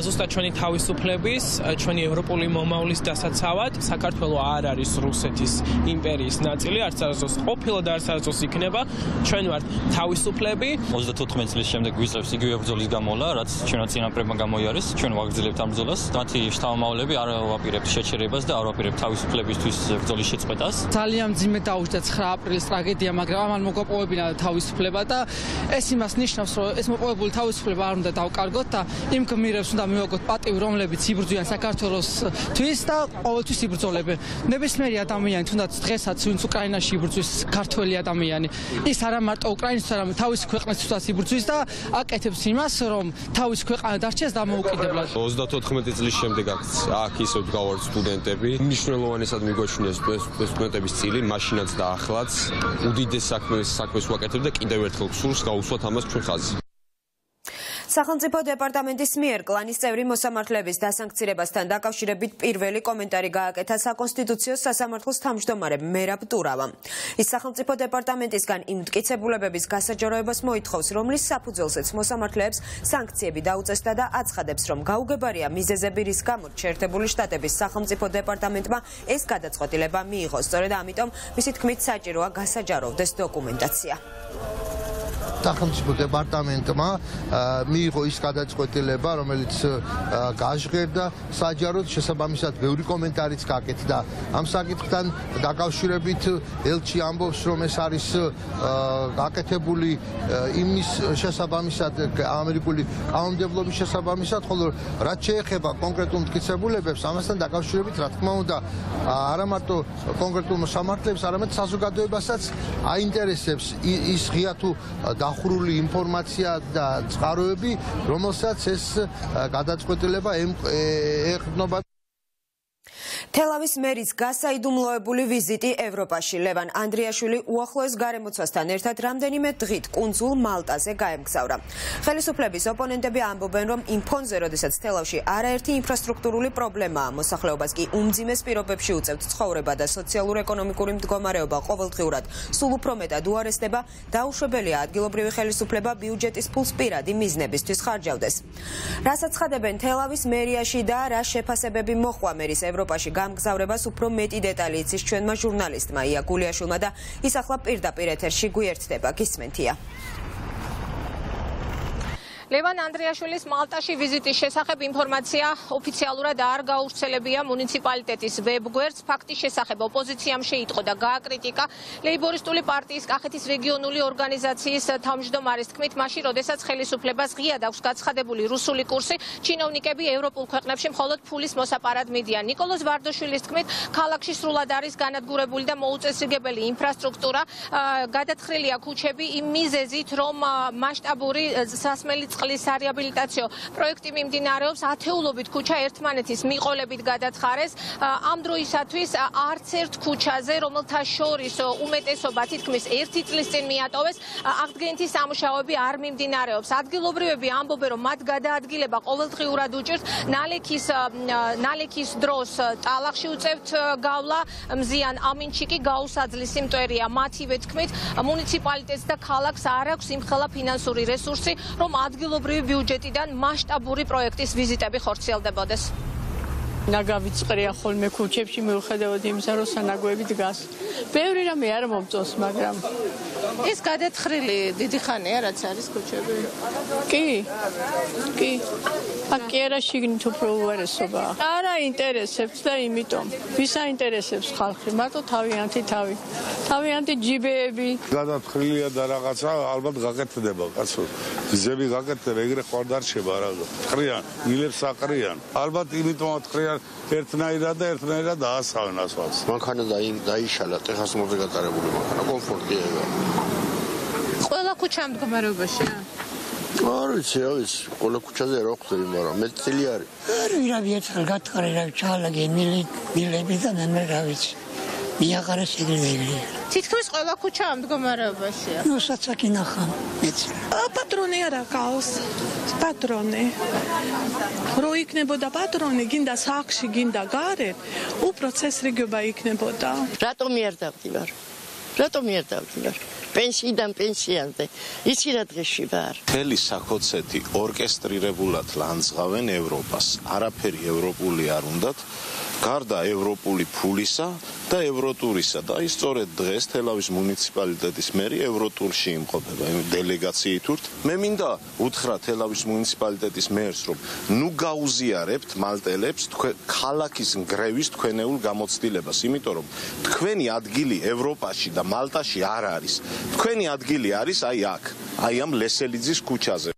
ზუსტად ჩვენი თავისუფლების, ჩვენი ევროპული მომავლის დასაცავად, საქართველო არ არის რუსეთის იმპერიის ნაწილი, არც არასდროს ყოფილა და არც არასდროს იქნება, ჩვენ ვართ თავისუფლები. 34 წლის შემდეგ ვიწევს იგივე ბრძოლის გამოვლა, რაც ჩვენმა წინაპრებმა გამოიარეს, ჩვენ ვაგრძელებთ ამ ბრძოლას. მათი შთამომავლები არ ვაპირებთ შეჩერებას და არ ვაპირებთ თავისუფლებისთვის ბრძოლის შეწყვეტას. ძალიან მძიმე დაუჯდა 9 აპრილის ტრაგედია, მაგრამ ამან მოგაპოვებინა თავისუფლება და ეს იმას ნიშნავს, რომ ეს მოპოვებული თავისუფლება არ უნდა დავკარგოთ და იმ გმირებს უნდა მივაგოთ პატივი, რომლებიც იბრძვიან საქართველოსთვის და ყოველთვის იბრძოლებენ. ნებისმიერი ადამიანი, თუნდაც დღესაც ვინც უკრაინაში იბრძვის, ქართველი ადამიანი, ის არა მარტო უკრაინისთვის, არამედ თავისი ქვეყნისთვისაც იბრძვის და აკეთებს იმას, რომ თავისი ქვეყანა დარჩეს დამოუკიდებლად. 34 წლის შემდეგ აქ ისევ ვდგავართ სტუდენტები. მნიშვნელოვანესად მიგვაჩნია სტუდენტების წილი, მაშინაც და ახლაც. უდიდეს საქმეს ვაკეთებ და კიდევ ერთხელ გსურს გავუსვათ ამას ჩვენ ხაზი. სახელმწიფო დეპარტამენტის მიერ კლანის წევრი მოსამართლეების დასანქცირებასთან დაკავშირებით პირველი კომენტარი გააკეთა საკონსტიტუციო სასამართლოს თავმჯდომარე მერაბ ტურავამ. ის სახელმწიფო დეპარტამენტისგან იმ მტკიცებულებების გასაჯაროებას მოითხოვს, რომლის საფუძველზეც მოსამართლეებს სანქციები დაუწესდა და აცხადებს, რომ გაუგებარია მიზეზები, რის გამოც შეერთებული შტატების სახელმწიფო დეპარტამენტმა ეს გადაწყვეტილება მიიღო. სწორედ ამიტომ მისი თქმით საჭიროა გასაჯაროვდეს დოკუმენტაცია. სახელმწიფო დეპარტამენტმა მიიღო ის გადაწყვეტილება, რომელიც გაჟღერდა საჯაროდ შესაბამისად ბევრი კომენტარიც გაკეთდა. ამ საკითხთან დაკავშირებით ელჩი ამბობს, რომ ეს არის გაკეთებული იმის შესაბამისად ამერიკული კანონმდებლობის შესაბამისად, ხოლო რაც შეეხება კონკრეტულ მტკიცებულებებს, ამასთან დაკავშირებით, რა თქმა უნდა, არა მარტო კონკრეტულ მოსამართლეებს, არამედ საზოგადოებასაც აინტერესებს ის ღია თუ დახურული ინფორმაცია და წყაროები, რომელსაც ეს გადაწყვეტილება ეყრდნობა. თელავის მერის გასაიდუმლოებული ვიზიტი ევროპაში. ლევან ანდრიაშვილი უახლოეს გარემოცვასთან ერთად რამდენიმე დღით კუნძულ მალტაზე გაემგზავრა. ხელისუფლების ოპონენტები ამბობენ, რომ იმ ფონზე, როდესაც თელავში არაერთი ინფრასტრუქტურული პრობლემაა, მოსახლეობას კი უმძიმეს პირობებში უწევთ ცხოვრება და სოციალურ-ეკონომიკური მდგომარეობა ყოველდღიურად სულ უფრო მეტად უარესდება, დაუშვებელია ადგილობრივი ხელისუფლება ბიუჯეტის ფულს პირადი მიზნებისთვის ხარჯავდეს. რასაც ცხადებენ თელავის მერიაში და რა შეფასებები მოჰყვა მერის ევროპაში გამგზავრებას უფრო მეტი დეტალი იცის ჩვენმა ჟურნალისტმა ია გულიაშვილმა და ის ახლა პირდაპირ ეთერში გვერდდება. გისმენთია. ლევან ანდრიაშვილის მალტაში ვიზიტის შესახებ ინფორმაცია ოფიციალურად არ გავრცელებია მუნიციპალიტეტის ვებგვერდს. ფაქტის შესახებ ოპოზიციამ შეიტყო და გააკრიტიკა. ლეიბორისტული პარტიის კახეთის რეგიონული ორგანიზაციის თავმჯდომარის თქმით, მაშინ როდესაც ხელისუფლებას ღიად აქვს გაცხადებული რუსული კურსი, ჩინოვნიკები ევროპულ ქვეყნებში მხოლოდ ფულის მოსაპარად მიდიან. ნიკოლოზ ვარდოშვილის თქმით, ქალაქში სრულად არის განადგურებული და მოუწესრიგებელი ინფრასტრუქტურა, გადათხრილია ქუჩები იმ მიზეზით, რომ მასშტაბური სასმელი წყლის სარეაბილიტაციო პროექტი მიმდინარეობს, ათეულობით ქუჩა ერთმანეთის მიყოლებით გადათხარეს. ამ დროისათვის არც ერთ ქუჩაზე, რომელთა შორის უმეტესობა თითქმის 1 წლის წინ მიატოვეს, აღდგენითი სამუშაოები არ მიმდინარეობს. ადგილობრივები ამბობენ, რომ მათ გადაადგილება ყოველდღიურად უჭირთ. ნალექის დროს ტალახში უწევთ გავლა, მზიან ამინჩიკი გაუსაძლის სიმტვერია. მათივე თქმით, მუნიციპალიტეტს და ქალაქს არ აქვს იმხელა ფინანსური რესურსი, რომ ადგილობრივი ბიუჯეტიდან მასშტაბური პროექტის ვიზიტები ხორციელდებოდეს. ნაგავიწყრია ხოლმე ქუჩებში მიუხედავად იმისა, რომ სანაგვები დგას. ბევრი რამე არ მომწონს, მაგრამ ეს გადათხრილი დიდი ხანია, რაც არის ქუჩები. კი. აკი არა შიგნით უფრო უარესობა. არ აინტერესებს და იმიტომ. ვის აინტერესებს ხალხი? მარტო თავიანთი ჯიბეები. გადათხრილია და რაღაცა ალბათ გაკეთდება, კაცო. გზები გაკეთდება, ეგრე ხوار დარჩება რაღაც. თხრიან, მილებს აყრიან. ალბათ იმიტომაც თხრიან ერთნაირად და ერთნაირად დაასხავენ ასφალტს. მანქანა დაიშალა, ტეხას მოზე გატარებული მანქანა, კომფორტია. ყველა ქუჩა მდგომარეობაშია? არ ვიცი, ყველა ქუჩაზე არ ვხვდები, მაგრამ მეტ წელი არის. ვირავი ერთხელ გათხარა, ჩაალაგე მილები და მე რა ვიცი. მიაყარეს ეგრე. თითქმის ყველა ქუჩა მდგომარეობაშია. ნუ საცაკი ნახა. პატრონი არა გავს. პატრონი. რო იქნებოდა პატრონი, გინდა სახში, გინდა გარეთ, უფრო წესრიგება იქნებოდა. რატომ ერთავდივარ? პენსიიდან პენსიამდე. იცი რა დღეში ვარ? მთელი საქოცეთი ორკესტრირებულად ლანძღავენ ევროპას. არაფერი ევროპული არ უნდათ. გარდა ევროპული ფულისა და ევროტურისა და ის სწორედ დღეს თელავის მუნიციპალიტეტის მერი ევროტურში იმყოფება დელეგაციით ურთ. მე მინდა უთხრა თელავის მუნიციპალიტეტის მერს, რომ ნუ გაუზიარებთ მალტელებს ქალაქის ნგრევის თქვენეულ გამოცდილებას, იმიტომ რომ თქვენი ადგილი ევროპაში და მალტაში არ არის. თქვენი ადგილი არის აქ, ამ ლესელიძის ქუჩაზე.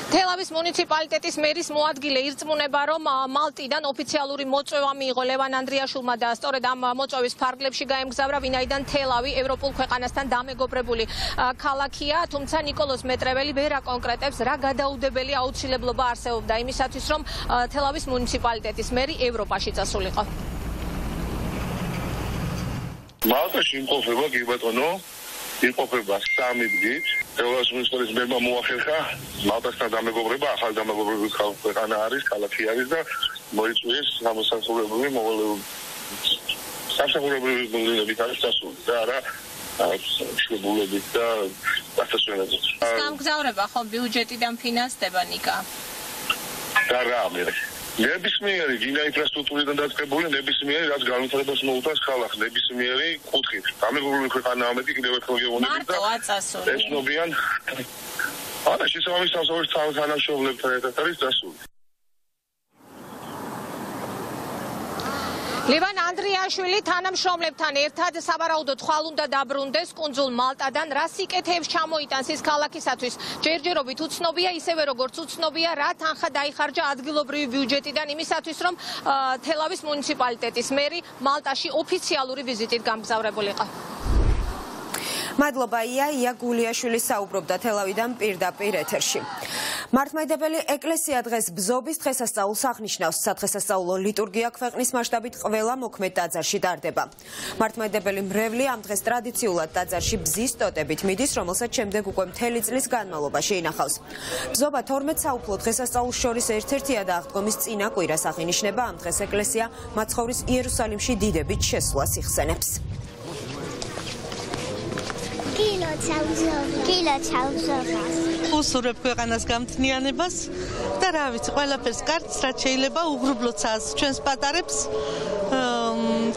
თელავის მუნიციპალიტეტის მერის მოადგილე ირწმუნება, რომ მალტიდან ოფიციალური მოწვევა მიიღო ლევან ანდრიაშვილმა და სწორედ ამ მოწვევის ფარგლებში გაემგზავრა, ვინაიდან თელავი ევროპულ ქვეყანასთან დამეგობრებული ქალაქია, თუმცა ნიკოლოზ მეტრეველი ვერ აკონკრეტებს, რა გადაუდებელი აუცილებლობა არსებობდა იმისათვის, რომ თელავის მუნიციპალიტეტის მერი ევროპაში წასულიყო. მალტაში იმყოფება, კი ბატონო, იმყოფება 3 დღით. თელავის მუნიციპალიტეტის მერმა მოახერხა მალტასთან დამეგობრება, ახალ დამეგობრების ქვეყანა არის, ქალაქი არის და მოიწვიეს სამსახურებრივი მოვლენებით არის წასული და არა შეგულებით და დასასვენებლად. გამგზავრება ხომ ბიუჯეტიდან ფინანსდება, ნიკა? და რა მე ნებისმიერი გინდა ინფრასტრუქტურიდან დაწყებული, ნებისმიერი რაც განვითარებას მოუწევს ხალხს, ნებისმიერი კუთხით. დამეგობრული ქვეყანაა მეტი კიდევ ერთხელ გეუბნებით და ეს ნობიან არა შესაბამის სამსახურის თანამშრომლებთან ერთად არის დასული. ლევან ანდრიაშვილი თანამშრომლებთან ერთად სავარაუდოდ ხვალ უნდა დაბრუნდეს კუნძულ მალტადან, რა სიკეთეებს ჩამოიტანს ის ქალაქისათვის. ჯერჯერობით უცნობია, ისევე როგორც უცნობია, რა თანხა დაიხარჯა ადგილობრივი ბიუჯეტიდან იმისათვის, რომ თელავის მუნიციპალიტეტის მერი მალტაში ოფიციალური ვიზიტით გამგზავრებულიყო. მადლობა ია გულიაშვილი საუბრობდა თელავიდან პირდაპირ ეთერში. მართლმადიდებელი ეკლესია დღეს ბზობის დღესასწაულს აღნიშნავს. სადღესასწაულო ლიტურგია ქვეყნის მასშტაბით ყველა მოქმედ ტაძარში ტარდება. მართლმადიდებელი მრევლი ამ დღეს ტრადიციულად ტაძარში ბზის ტოტებით მიდის, რომელსაც შემდეგ უკვე მთელი წლის განმავლობაში ინახავს. ბზობა 12 საუფლო დღესასწაულს შორის ერთ-ერთია და აღდგომის წინა კვირას აღინიშნება. ამ დღეს ეკლესია მაცხოვრის იერუსალიმში დიდებით შესვლას იხსენებს. უსურვებ ქვეყანას გამთნიანებას და რა ვიცი, ყველაფერს კარგს რაც შეიძლება უღრუბლოთ ჩვენს პატარებს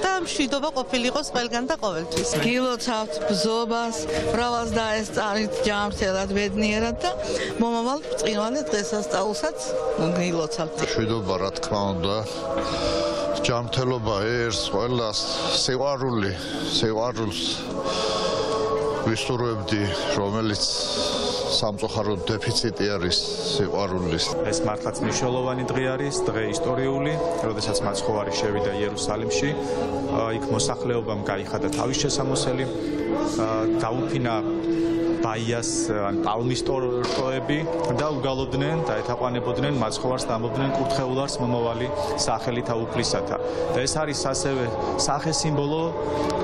და მშვიდობა ყოფილიყოს ყველგან და ყოველთვის. გილოცავთ ბზობას, მრავალს დაესწარით ჯანმრთელად, ბედნიერად და მომავალ ბრწყინვალე დღესასწაულსაც გილოცავთ. მშვიდობა, რა თქმა უნდა. ჯანმრთელობა ერს ყველას, სიყვარულს ვისურვებდი, რომელიც სამწუხაროდ დეფიციტი არის სიყვარულის. ეს მართლაც მნიშვნელოვანი დღე არის, დღე ისტორიული, როდესაც მაცხოვარი შევიდა იერუსალიმში, იქ მოსახლეობამ გაიხადა თავის შესამოსელი, დაუფინა ბაიას ან პალმის ტოები და უგალობდნენ და ეთაყვანებოდნენ მაცხოვარს და ამბობდნენ კურთხეულარს მომავალი სახელი თაუფლისათა. და ეს არის ასევე სახე-სიმბოლო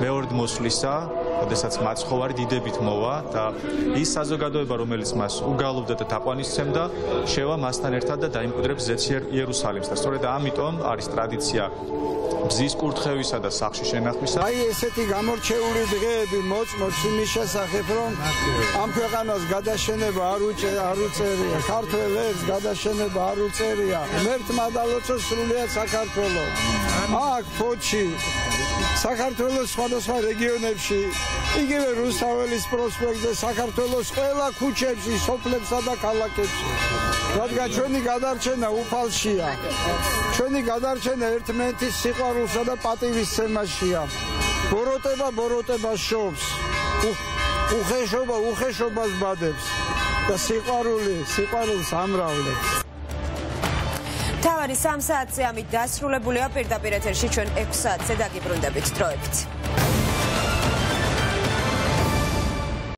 მეორე მოსვლისა, როდესაც მაცხოვარი დიდებით მოვა და ის საზოგადოება, რომელიც მას უგალობდა და თაყვანისცემდა, შევა მასთან ერთად და დაიმკვიდრებს ზეციერ იერუსალიმს. და სწორედ ამიტომ არის ტრადიცია ბზის კურთხევისა და სახლში შენახვისა. აი ესეთი გამორჩეული დღეები მოწმობს იმის შესახებ, რომ ამ ქვეყანას გადაშენება არ უწერია, ქართველებს გადაშენება არ უწერია. მერთმა დალოცოს სრულიად საქართველო. აქ ფოჩი საქართველოს სხვადასხვა რეგიონებში, იგივე რუსთაველის პროსპექტზე, საქართველოს ყველა ქუჩებში, სოფლებსა და ქალაქებში. რადგან ჩვენი გადარჩენა უფალშია. ჩვენი გადარჩენა ერთმანეთის სიყვარულსა და პატივისცემაშია. ბოროტება შობს. უხეშობას ბადებს და სიყვარულს ამრავლებს. თავარი 3 საათზე ამით დასრულებულია. პირდაპირ ეთერში ჩვენ 6 საათზე დაგიბრუნდებით. დროებით.